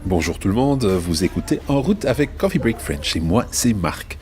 Bonjour tout le monde, vous écoutez En route avec Coffee Break French et moi c'est Marc.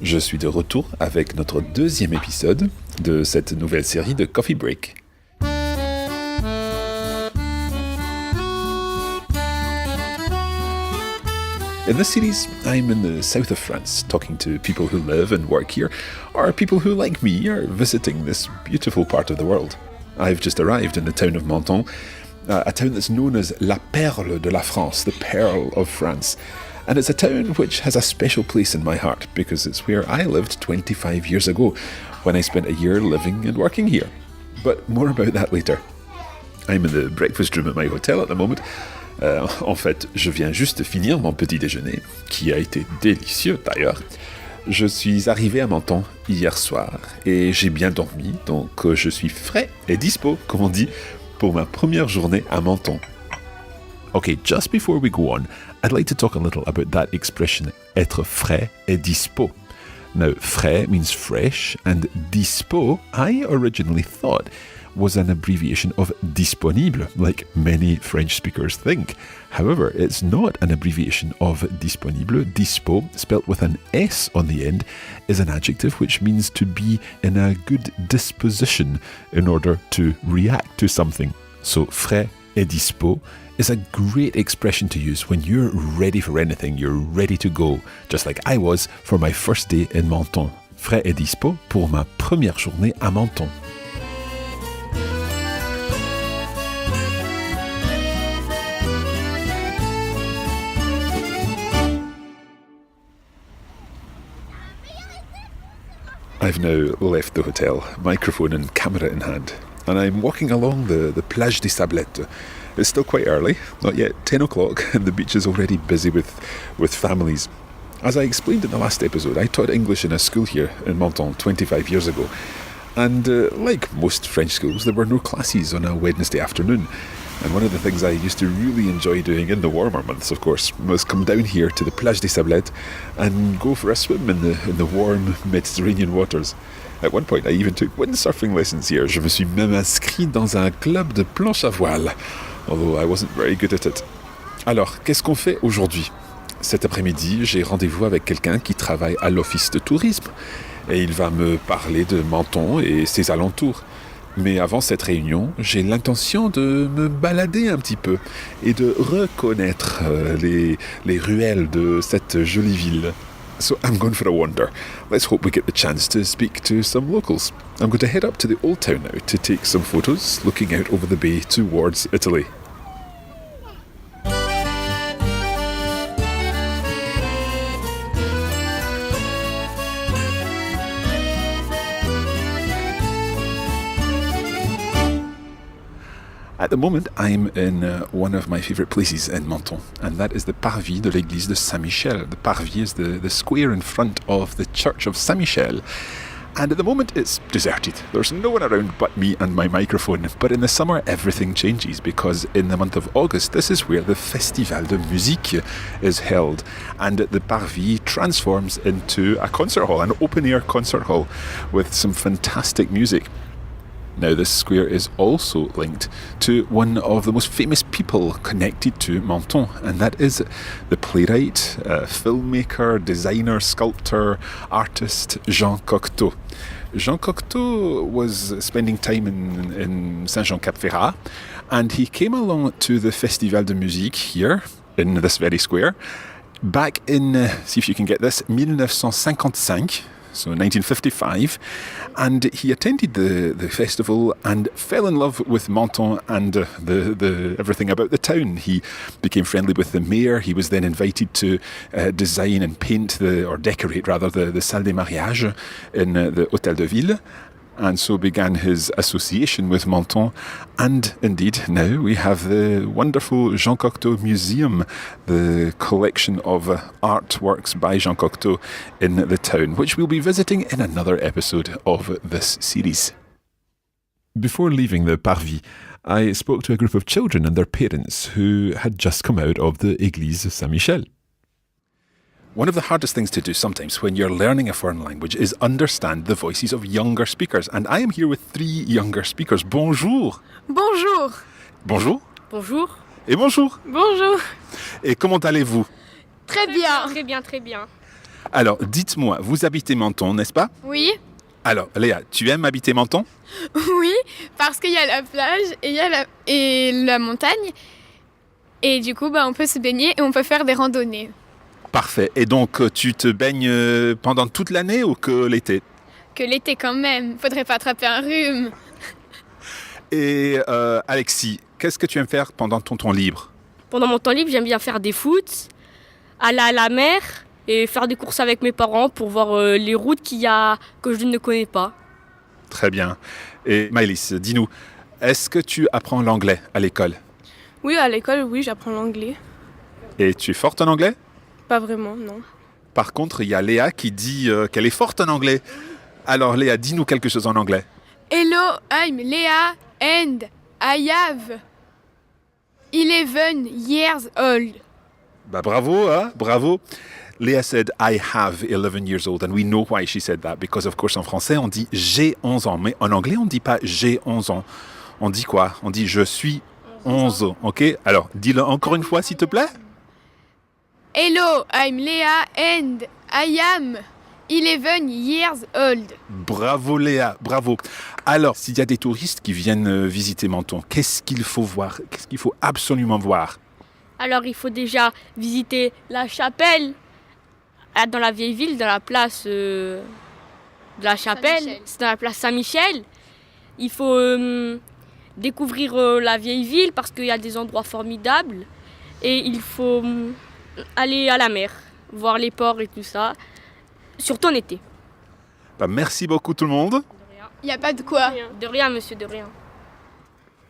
Je suis de retour avec notre deuxième épisode de cette nouvelle série de Coffee Break. In this series, I'm in the south of France, talking to people who live and work here, or people who, like me, are visiting this beautiful part of the world. I've just arrived in the town of Menton, a town that's known as la Perle de la France, the Pearl of France. And it's a town which has a special place in my heart because it's where I lived 25 years ago when I spent a year living and working here. But more about that later. I'm in the breakfast room at my hotel at the moment. En fait, je viens juste de finir mon petit déjeuner, qui a été délicieux d'ailleurs. Je suis arrivé à Menton hier soir et j'ai bien dormi, donc je suis frais et dispo, comme on dit, pour ma première journée à Menton. Okay, just before we go on, I'd like to talk a little about that expression, être frais et dispo. Now, frais means fresh, and dispo, I originally thought, was an abbreviation of disponible, like many French speakers think. However, it's not an abbreviation of disponible. Dispo, spelt with an S on the end, is an adjective which means to be in a good disposition in order to react to something. So, frais et dispo is a great expression to use when you're ready for anything, you're ready to go, just like I was for my first day in Menton. Frais et dispo pour ma première journée à Menton. I've now left the hotel, microphone and camera in hand, and I'm walking along the Plage des Sablettes. It's still quite early, not yet 10 o'clock, and the beach is already busy with families. As I explained in the last episode, I taught English in a school here in Menton 25 years ago. And like most French schools, there were no classes on a Wednesday afternoon. And one of the things I used to really enjoy doing in the warmer months, of course, was come down here to the Plage des Sablettes and go for a swim in the warm Mediterranean waters. At one point, I even took windsurfing lessons here. Je me suis même inscrit dans un club de planche à voile, although I wasn't very good at it. Alors, qu'est-ce qu'on fait aujourd'hui? Cet après-midi, j'ai rendez-vous avec quelqu'un qui travaille à l'Office du Tourisme et il va me parler de Menton et ses alentours. Mais avant cette réunion, j'ai l'intention de me balader un petit peu et de reconnaître les ruelles de cette jolie ville. So I'm going for a wander. Let's hope we get the chance to speak to some locals. I'm going to head up to the old town now to take some photos looking out over the bay towards Italy. At the moment, I'm in one of my favourite places in Menton, and that is the parvis de l'église de Saint-Michel. The parvis is the square in front of the church of Saint-Michel. And at the moment, it's deserted. There's no one around but me and my microphone. But in the summer, everything changes, because in the month of August, this is where the Festival de Musique is held. And the parvis transforms into a concert hall, an open-air concert hall, with some fantastic music. Now, this square is also linked to one of the most famous people connected to Menton, and that is the playwright, filmmaker, designer, sculptor, artist Jean Cocteau. Jean Cocteau was spending time in Saint-Jean-Cap-Ferrat, and he came along to the Festival de Musique here in this very square back in, see if you can get this, 1955. So 1955, and he attended the festival and fell in love with Menton and the everything about the town. He became friendly with the mayor. He was then invited to design and paint decorate the salle des mariages in the Hôtel de Ville. And so began his association with Menton. And indeed, now we have the wonderful Jean Cocteau Museum, the collection of artworks by Jean Cocteau in the town, which we'll be visiting in another episode of this series. Before leaving the parvis, I spoke to a group of children and their parents who had just come out of the Église Saint-Michel. One of the hardest things to do sometimes when you're learning a foreign language is understand the voices of younger speakers. And I am here with 3 younger speakers. Bonjour. Bonjour. Bonjour. Bonjour. Et bonjour. Bonjour. Et comment allez-vous? Très bien. Très bien. Alors, dites-moi, vous habitez Menton, n'est-ce pas? Oui. Alors, Léa, tu aimes habiter Menton? Oui, parce qu'il y a la plage et la montagne. Et du coup, on peut se baigner et on peut faire des randonnées. Parfait. Et donc, tu te baignes pendant toute l'année ou que l'été? Que l'été quand même, faudrait pas attraper un rhume. Et Alexis, qu'est-ce que tu aimes faire pendant ton temps libre? Pendant mon temps libre, j'aime bien faire des foot, aller à la mer et faire des courses avec mes parents pour voir les routes qu'il y a que je ne connais pas. Très bien. Et Maëlys, dis-nous, est-ce que tu apprends l'anglais à l'école? Oui, à l'école, oui, j'apprends l'anglais. Et tu es forte en anglais? Pas vraiment, non. Par contre, il y a Léa qui dit qu'elle est forte en anglais. Alors Léa, dis-nous quelque chose en anglais. Hello, I'm Léa and I have 11 years old. Bah bravo, hein? Bravo. Léa said, I have 11 years old. And we know why she said that. Because of course, en français, on dit j'ai 11 ans. Mais en anglais, on ne dit pas j'ai 11 ans. On dit quoi? On dit je suis 11 ans. OK? Alors, dis-le encore une fois, s'il te plaît. Hello, I'm Léa and I am 11 years old. Bravo Léa, bravo. Alors, s'il y a des touristes qui viennent visiter Menton, qu'est-ce qu'il faut voir? Qu'est-ce qu'il faut absolument voir? Alors il faut déjà visiter la chapelle dans la vieille ville, dans la place de la chapelle, Saint-Michel. c'est dans la place Saint-Michel. Il faut découvrir la vieille ville parce qu'il y a des endroits formidables. Et il faut aller à la mer, voir les ports et tout ça, surtout en été. Bah, merci beaucoup tout le monde. Il n'y a pas de quoi. De rien, monsieur, de rien.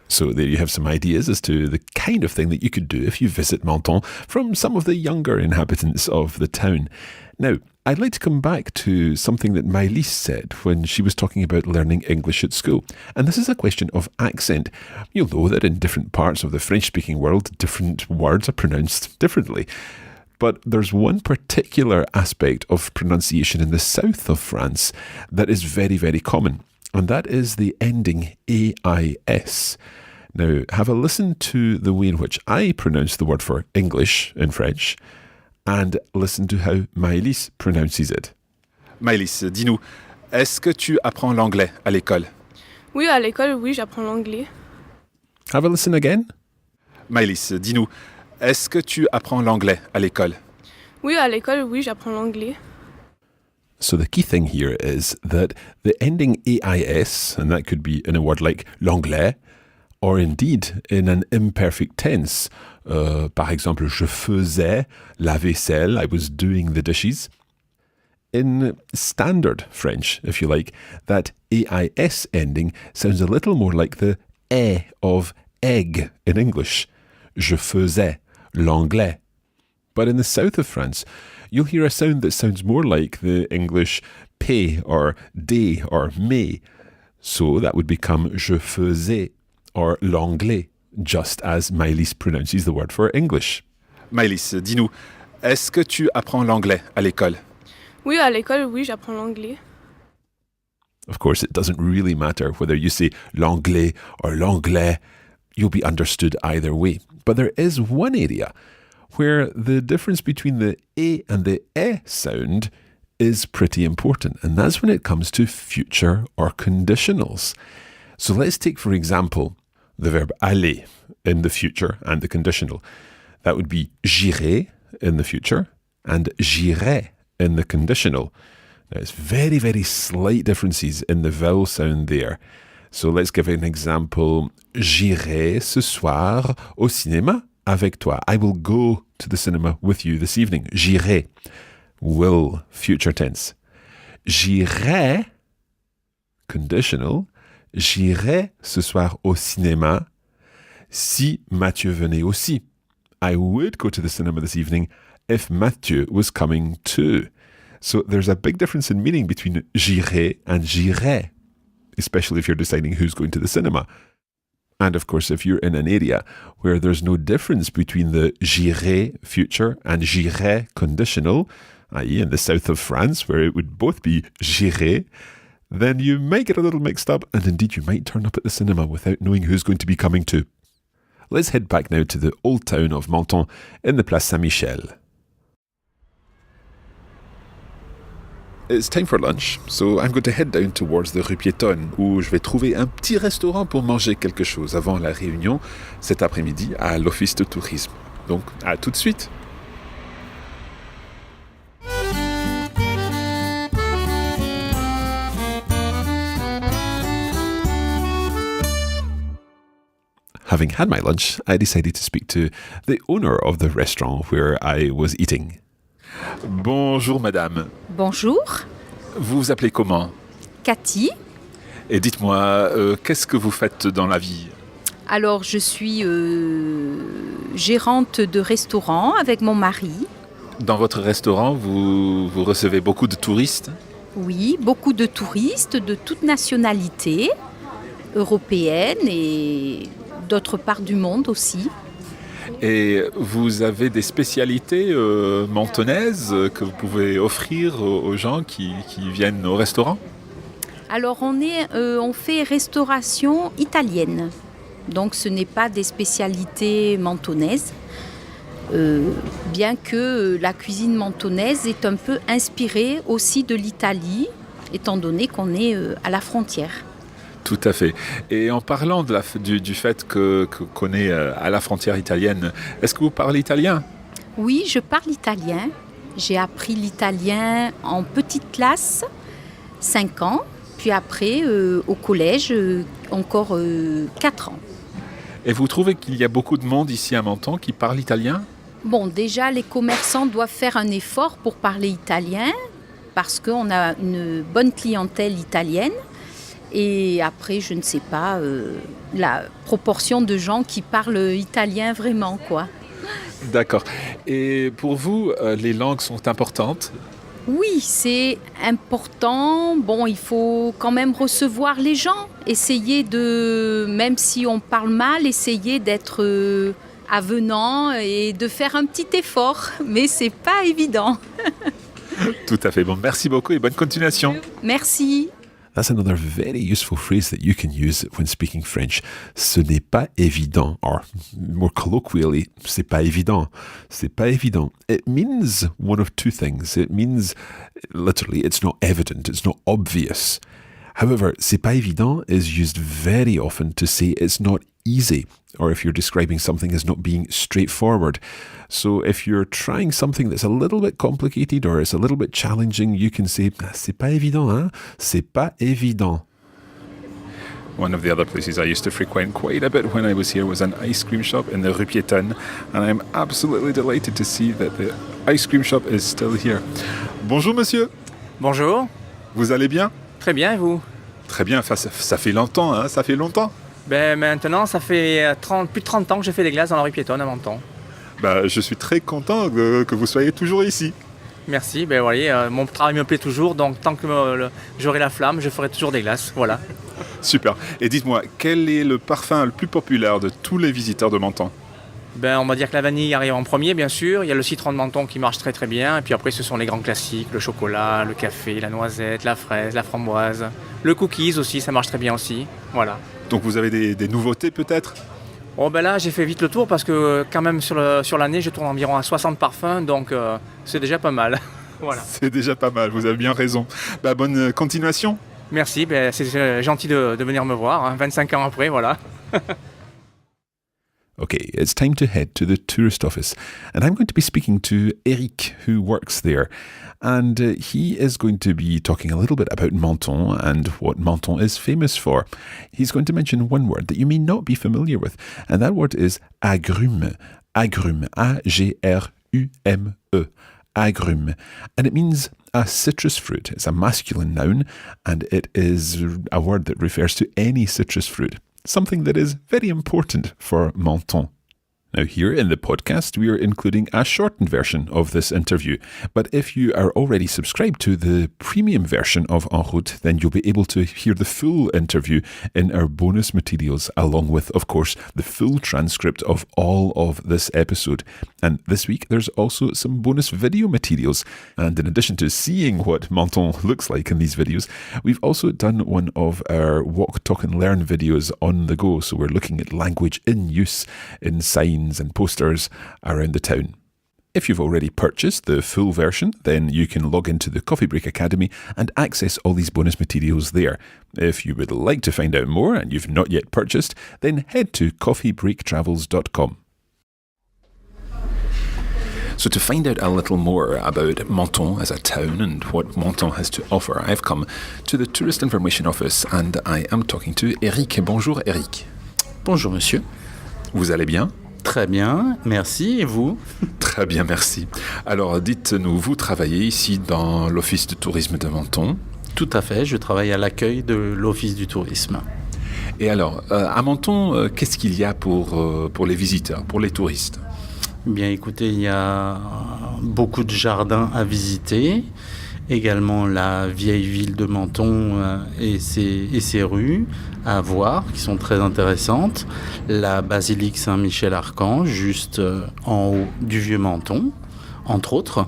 So there you have some ideas as to the kind of thing that you could do if you visit Menton from some of the younger inhabitants of the town. Now, I'd like to come back to something that Maëlys said when she was talking about learning English at school. And this is a question of accent. You'll know that in different parts of the French-speaking world, different words are pronounced differently. But there's one particular aspect of pronunciation in the south of France that is very, very common. And that is the ending AIS. Now, have a listen to the way in which I pronounce the word for English in French, and listen to how Maëlys pronounces it. Maëlys, dis-nous, est-ce que tu apprends l'anglais à l'école? Oui, à l'école, oui, j'apprends l'anglais. Have a listen again. Maëlys, dis-nous, est-ce que tu apprends l'anglais à l'école? Oui, à l'école, oui, j'apprends l'anglais. So the key thing here is that the ending AIS, and that could be in a word like l'anglais, or indeed in an imperfect tense. Par exemple, je faisais la vaisselle, I was doing the dishes. In standard French, if you like, that AIS ending sounds a little more like the E of egg in English. Je faisais l'anglais. But in the south of France, you'll hear a sound that sounds more like the English pay or day or may. So that would become je faisais or l'anglais, just as Maëlys pronounces the word for English. Maëlys, dis-nous, est-ce que tu apprends l'anglais à l'école? Oui, à l'école, oui, j'apprends l'anglais. Of course, it doesn't really matter whether you say l'anglais or l'anglais. You'll be understood either way. But there is one area where the difference between the A and the E sound is pretty important, and that's when it comes to future or conditionals. So let's take, for example, the verb aller in the future and the conditional. That would be j'irai in the future and j'irai in the conditional. Now, it's very, very slight differences in the vowel sound there. So let's give an example. J'irai ce soir au cinéma avec toi. I will go to the cinema with you this evening. J'irai. Will, future tense. J'irai, conditional. J'irai ce soir au cinéma si Mathieu venait aussi. I would go to the cinema this evening if Mathieu was coming too. So there's a big difference in meaning between j'irai and j'irai, especially if you're deciding who's going to the cinema. And of course, if you're in an area where there's no difference between the j'irai future and j'irai conditional, i.e. in the south of France, where it would both be j'irai, then you might get a little mixed up, and indeed you might turn up at the cinema without knowing who's going to be coming too. let's head back now to the old town of Menton in the Place Saint-Michel. It's time for lunch, so I'm going to head down towards the rue piétonne où je vais trouver un petit restaurant pour manger quelque chose avant la réunion cet après-midi à l'Office du Tourisme. Donc, à tout de suite. Having had my lunch, I decided to speak to the owner of the restaurant where I was eating. Bonjour madame, Bonjour, vous vous appelez comment? Cathy. Et dites-moi, qu'est-ce que vous faites dans la vie? Alors, je suis gérante de restaurant avec mon mari. Dans votre restaurant, vous recevez beaucoup de touristes? Oui, beaucoup de touristes de toutes nationalités, européennes et d'autres parts du monde aussi. Et vous avez des spécialités mentonnaises que vous pouvez offrir aux gens qui viennent au restaurant? Alors, on fait restauration italienne. Donc, ce n'est pas des spécialités mentonnaises. Bien que la cuisine mentonnaise est un peu inspirée aussi de l'Italie, étant donné qu'on est à la frontière. Tout à fait. Et en parlant du fait qu'on est à la frontière italienne, est-ce que vous parlez italien? Oui, je parle italien. J'ai appris l'italien en petite classe, 5 ans. Puis après, au collège, encore 4 ans. Et vous trouvez qu'il y a beaucoup de monde ici à Menton qui parle italien? Bon, déjà, les commerçants doivent faire un effort pour parler italien parce qu'on a une bonne clientèle italienne. Et après, je ne sais pas, la proportion de gens qui parlent italien vraiment, quoi. D'accord. Et pour vous, les langues sont importantes? Oui, c'est important. Bon, il faut quand même recevoir les gens. Essayer de, même si on parle mal, essayer d'être avenant et de faire un petit effort. Mais c'est pas évident. Tout à fait. Bon, merci beaucoup et bonne continuation. Merci. That's another very useful phrase that you can use when speaking French. Ce n'est pas évident, or more colloquially, c'est pas évident. C'est pas évident. It means one of two things. It means, literally, it's not evident, it's not obvious. However, c'est pas évident is used very often to say it's not easy, or if you're describing something as not being straightforward. So if you're trying something that's a little bit complicated or it's a little bit challenging, you can say, c'est pas évident, hein? C'est pas évident. One of the other places I used to frequent quite a bit when I was here was an ice cream shop in the rue piétonne, and I'm absolutely delighted to see that the ice cream shop is still here. Bonjour monsieur. Bonjour, Vous allez bien? très bien et vous? Très bien, ça fait longtemps, hein? Ça fait longtemps. Ben maintenant ça fait plus de 30 ans que je fais des glaces dans la rue piétonne à Menton. Je suis très content que vous soyez toujours ici. Merci, ben voyez, mon travail me plaît toujours, donc tant que j'aurai la flamme, je ferai toujours des glaces, voilà. Super. Et dites-moi, quel est le parfum le plus populaire de tous les visiteurs de Menton? Ben on va dire que la vanille arrive en premier bien sûr, il y a le citron de Menton qui marche très très bien, et puis après ce sont les grands classiques, le chocolat, le café, la noisette, la fraise, la framboise, le cookies aussi, ça marche très bien aussi, voilà. Donc vous avez des nouveautés peut-être? Bon ben là j'ai fait vite le tour parce que quand même sur l'année je tourne environ à 60 parfums, donc c'est déjà pas mal. Voilà. C'est déjà pas mal, vous avez bien raison. Bonne continuation. Merci, ben c'est gentil de venir me voir, hein, 25 ans après, voilà. Okay, it's time to head to the tourist office, and I'm going to be speaking to Eric, who works there, and he is going to be talking a little bit about Menton and what Menton is famous for. He's going to mention one word that you may not be familiar with, and that word is agrume. Agrume, A-G-R-U-M-E, agrume, and it means a citrus fruit. It's a masculine noun, and it is a word that refers to any citrus fruit. Something that is very important for Menton. Now, here in the podcast, we are including a shortened version of this interview. But if you are already subscribed to the premium version of En Route, then you'll be able to hear the full interview in our bonus materials, along with, of course, the full transcript of all of this episode. And this week, there's also some bonus video materials. And in addition to seeing what Menton looks like in these videos, we've also done one of our Walk, Talk and Learn videos on the go. So we're looking at language in use in signs and posters around the town. If you've already purchased the full version, then you can log into the Coffee Break Academy and access all these bonus materials there. If you would like to find out more and you've not yet purchased, then head to coffeebreaktravels.com. So to find out a little more about Menton as a town and what Menton has to offer, I've come to the Tourist Information Office and I am talking to Eric. Bonjour Eric. Bonjour monsieur. Vous allez bien? Très bien, merci. Et vous? Très bien, merci. Alors, dites-nous, vous travaillez ici dans l'Office du Tourisme de Menton? Tout à fait, je travaille à l'accueil de l'Office du Tourisme. Et alors, à Menton, qu'est-ce qu'il y a pour les visiteurs, pour les touristes? Bien, écoutez, il y a beaucoup de jardins à visiter. Également la vieille ville de Menton et ses rues à voir, qui sont très intéressantes. La basilique Saint-Michel-Archange, juste en haut du vieux Menton, entre autres.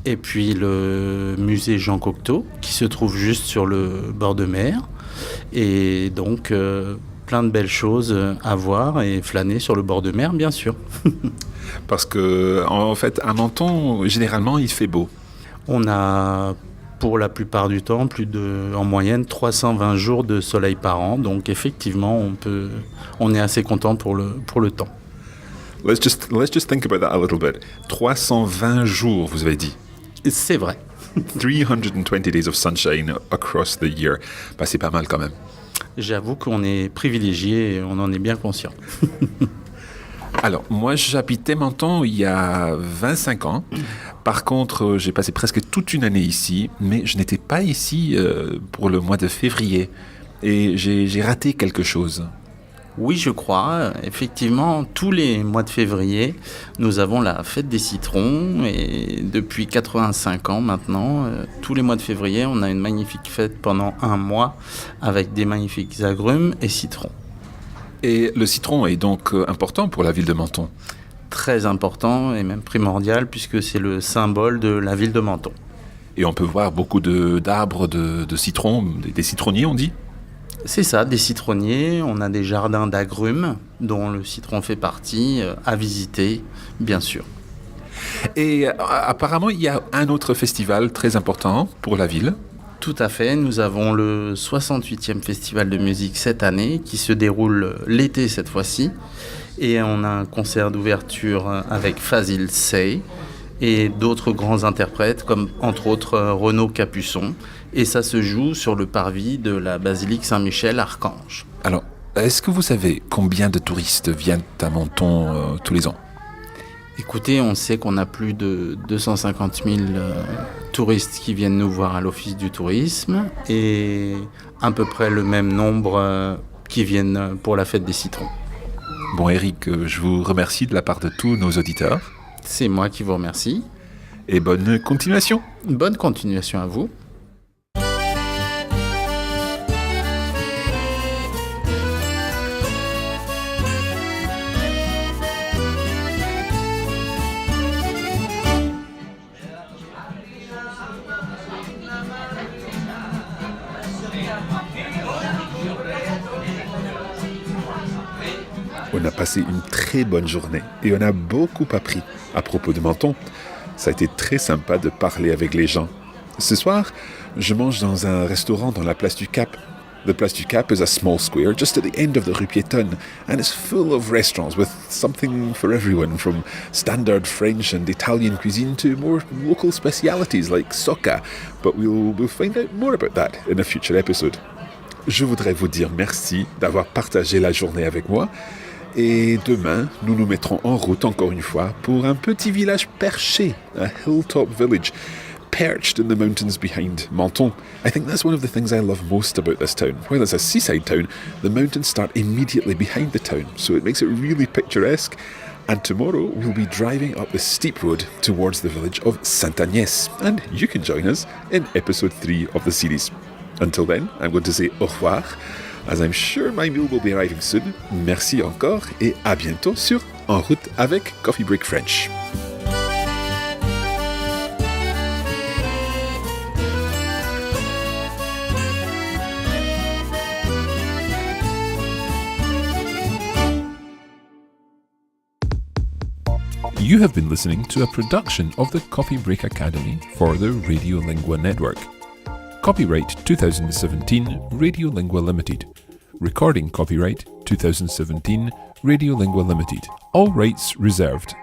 Et puis le musée Jean Cocteau, qui se trouve juste sur le bord de mer. Et donc, plein de belles choses à voir et flâner sur le bord de mer, bien sûr. Parce que, en fait, à Menton, généralement, il fait beau. On a, pour la plupart du temps, en moyenne 320 jours de soleil par an. Donc effectivement, on est assez content pour le temps. Let's just think about that a little bit. 320 jours, vous avez dit. C'est vrai. 320 days of sunshine across the year. Bah, c'est pas mal quand même. J'avoue qu'on est privilégié et on en est bien conscient. Alors, moi, j'habitais Menton il y a 25 ans. Par contre, j'ai passé presque toute une année ici, mais je n'étais pas ici pour le mois de février. Et j'ai raté quelque chose. Oui, je crois. Effectivement, tous les mois de février, nous avons la fête des citrons. Et depuis 85 ans maintenant, tous les mois de février, on a une magnifique fête pendant un mois avec des magnifiques agrumes et citrons. Et le citron est donc important pour la ville de Menton? Très important et même primordial puisque c'est le symbole de la ville de Menton. Et on peut voir beaucoup d'arbres de citrons, des citronniers on dit? C'est ça, des citronniers, on a des jardins d'agrumes dont le citron fait partie, à visiter bien sûr. Et apparemment il y a un autre festival très important pour la ville? Tout à fait, nous avons le 68e festival de musique cette année qui se déroule l'été cette fois-ci et on a un concert d'ouverture avec Fazil Say et d'autres grands interprètes comme entre autres Renaud Capuçon et ça se joue sur le parvis de la basilique Saint-Michel-Archange. Alors, est-ce que vous savez combien de touristes viennent à Menton tous les ans? Écoutez, on sait qu'on a plus de 250 000 touristes qui viennent nous voir à l'Office du Tourisme et à peu près le même nombre qui viennent pour la fête des citrons. Bon Eric, je vous remercie de la part de tous nos auditeurs. C'est moi qui vous remercie. Et bonne continuation. Bonne continuation à vous. On a passé une très bonne journée et on a beaucoup appris à propos de Menton. Ça a été très sympa de parler avec les gens. Ce soir, je mange dans un restaurant dans la place du Cap. The Place du Cap is a small square just at the end of the rue Piétonne and it's full of restaurants with something for everyone from standard French and Italian cuisine to more local specialities like socca. But we'll find out more about that in a future episode. Je voudrais vous dire merci d'avoir partagé la journée avec moi. Et demain, nous nous mettrons en route encore une fois pour un petit village perché, a hilltop village, perched in the mountains behind Menton. I think that's one of the things I love most about this town. While it's a seaside town, the mountains start immediately behind the town, so it makes it really picturesque. And tomorrow we'll be driving up the steep road towards the village of Sainte-Agnès, and you can join us in episode 3 of the series. Until then, I'm going to say au revoir, as I'm sure my meal will be arriving soon. Merci encore et à bientôt sur En route avec Coffee Break French. You have been listening to a production of the Coffee Break Academy for the Radiolingua Network. Copyright 2017 Radiolingua Limited. Recording copyright 2017 Radiolingua Limited. All rights reserved.